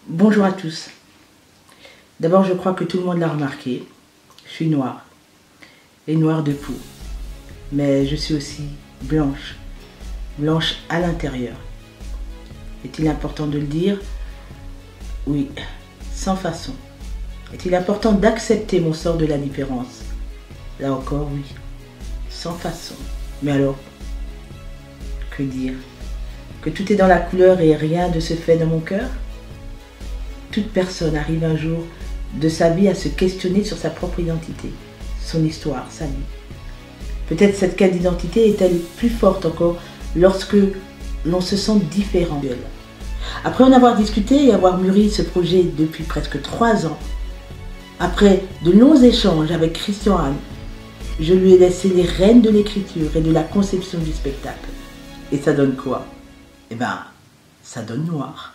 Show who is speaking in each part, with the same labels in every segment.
Speaker 1: Bonjour à tous. D'abord, je crois que tout le monde l'a remarqué. Je suis noire. Et noire de peau. Mais je suis aussi blanche. Blanche à l'intérieur. Est-il important de le dire? Oui, sans façon. Est-il important d'accepter mon sort de la différence? Là encore, oui, sans façon. Mais alors, que dire? Que tout est dans la couleur et rien ne se fait dans mon cœur? Toute personne arrive un jour de sa vie à se questionner sur sa propre identité, son histoire, sa vie. Peut-être cette quête d'identité est-elle plus forte encore lorsque l'on se sent différent d'elle. Après en avoir discuté et avoir mûri ce projet depuis presque 3 ans, après de longs échanges avec Christian Anne, je lui ai laissé les rênes de l'écriture et de la conception du spectacle. Et ça donne quoi? Eh ben, ça donne noir.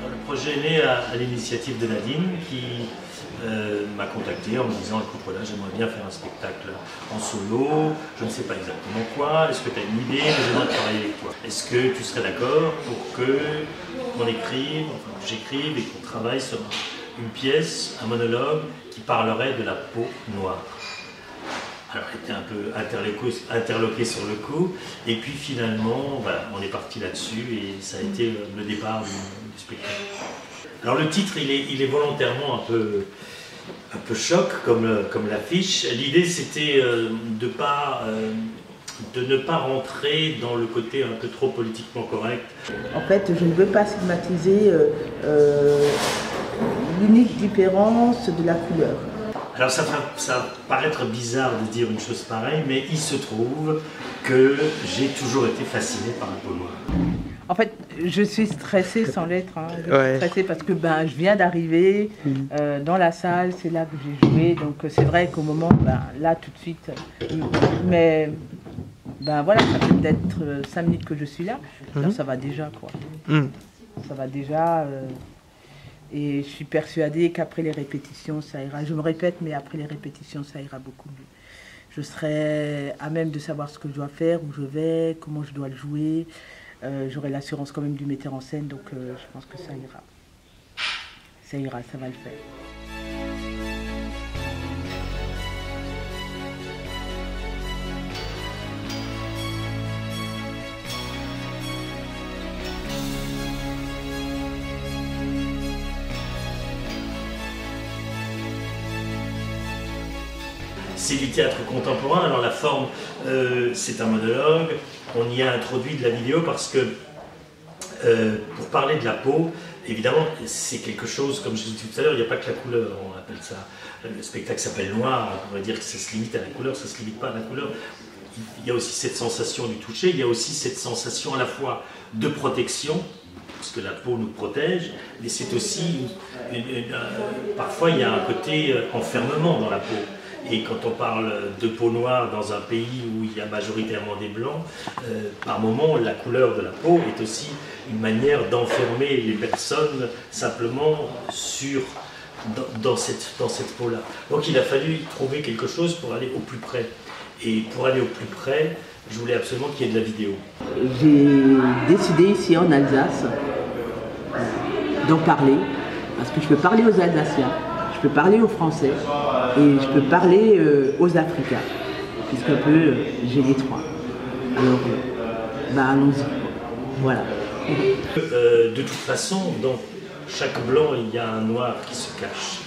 Speaker 2: Le projet est né à l'initiative de Nadine qui m'a contacté en me disant écoute voilà j'aimerais bien faire un spectacle en solo, je ne sais pas exactement quoi, est-ce que tu as une idée, mais j'aimerais travailler avec toi. Est-ce que tu serais d'accord pour qu'on écrive, enfin que j'écrive et qu'on travaille sur une pièce, un monologue qui parlerait de la peau noire? Alors j'étais un peu interloqué sur le coup, et puis finalement, voilà, on est parti là-dessus, et ça a été le départ du spectacle. Alors le titre, il est volontairement un peu choc, comme l'affiche. L'idée, c'était de ne pas rentrer dans le côté un peu trop politiquement correct.
Speaker 1: En fait, je ne veux pas stigmatiser l'unique différence de la couleur.
Speaker 2: Alors ça va paraître bizarre de dire une chose pareille, mais il se trouve que j'ai toujours été fasciné par la peau noire.
Speaker 1: En fait, je suis stressée sans l'être. Hein. Je suis stressée parce que je viens d'arriver dans la salle, c'est là que j'ai joué. Donc c'est vrai qu'au moment, là tout de suite, mais voilà, ça fait peut-être 5 minutes que je suis là. Alors, ça va déjà quoi. Ça va déjà. Et je suis persuadée qu'après les répétitions, ça ira. Je me répète, mais après les répétitions, ça ira beaucoup mieux. Je serai à même de savoir ce que je dois faire, où je vais, comment je dois le jouer. J'aurai l'assurance quand même du metteur en scène, donc je pense que ça ira. Ça ira, ça va le faire.
Speaker 2: C'est du théâtre contemporain, alors la forme, c'est un monologue, on y a introduit de la vidéo parce que, pour parler de la peau, évidemment, c'est quelque chose, comme je disais tout à l'heure, il n'y a pas que la couleur, on appelle ça, le spectacle s'appelle noir, on va dire que ça se limite à la couleur, ça ne se limite pas à la couleur. Il y a aussi cette sensation du toucher, il y a aussi cette sensation à la fois de protection, parce que la peau nous protège, mais c'est aussi, parfois il y a un côté enfermement dans la peau. Et quand on parle de peau noire dans un pays où il y a majoritairement des blancs, par moments la couleur de la peau est aussi une manière d'enfermer les personnes simplement dans cette peau-là. Donc il a fallu trouver quelque chose pour aller au plus près. Et pour aller au plus près, je voulais absolument qu'il y ait de la vidéo.
Speaker 1: J'ai décidé ici en Alsace d'en parler, parce que je peux parler aux Alsaciens. Je peux parler aux Français et je peux parler aux Africains, puisqu'un peu j'ai les trois. Alors, allons-y. Voilà.
Speaker 2: De toute façon, dans chaque blanc, il y a un noir qui se cache.